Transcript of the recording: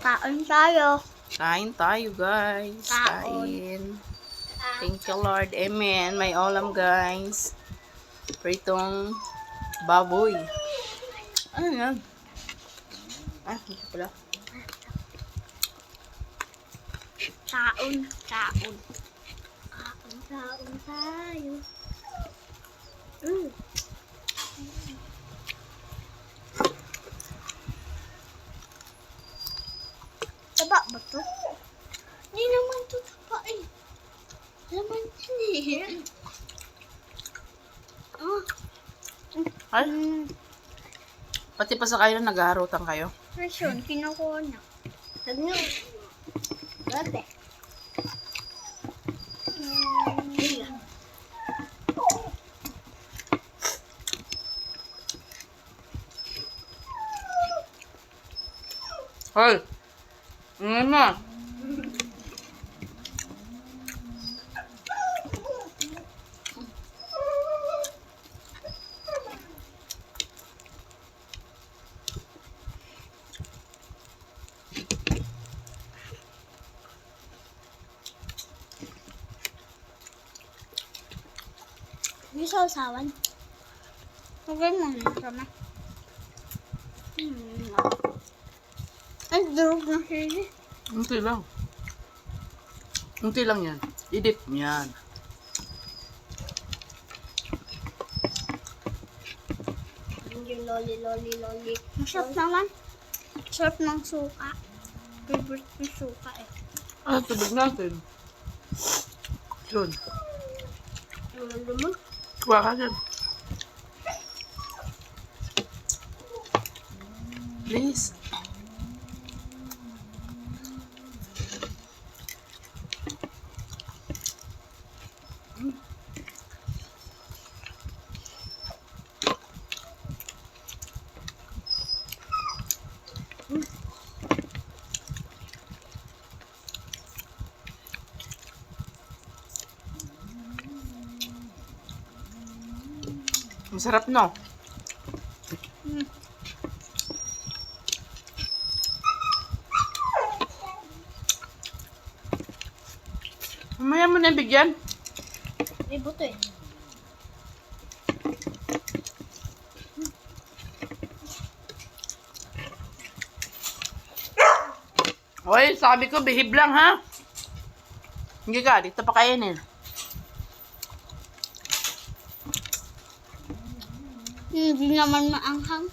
Kain tayo. Kain tayo, guys. Kain. Thank you, Lord. Amen. May ulam, guys. Pritong baboy. Ano yan? Ito pala. Kain tayo. Taba ba to? Hindi naman to taba eh. Laman yan eh. Ay, pati pa sa kayo na nag-aarutan kayo. Rasyon, kinukuha na. Sabi nyo, gabi. Hoy! Ano na? May sausawan. Okay mo na sama. Ay, durog na sili. Unti lang. Unti lang yan. Idip yan. Yung loli. Masarap naman. Sarap ng suka. Favorite ko suka eh. Tubig natin. Yun. Lumag. Kuha ka dyan. Please. Masarap, no? Mamaya mo na bigyan. May buto eh. Hoy, sabi ko, behave lang, ha? Hindi ka, dito pa kainin. Hindi naman maanghang.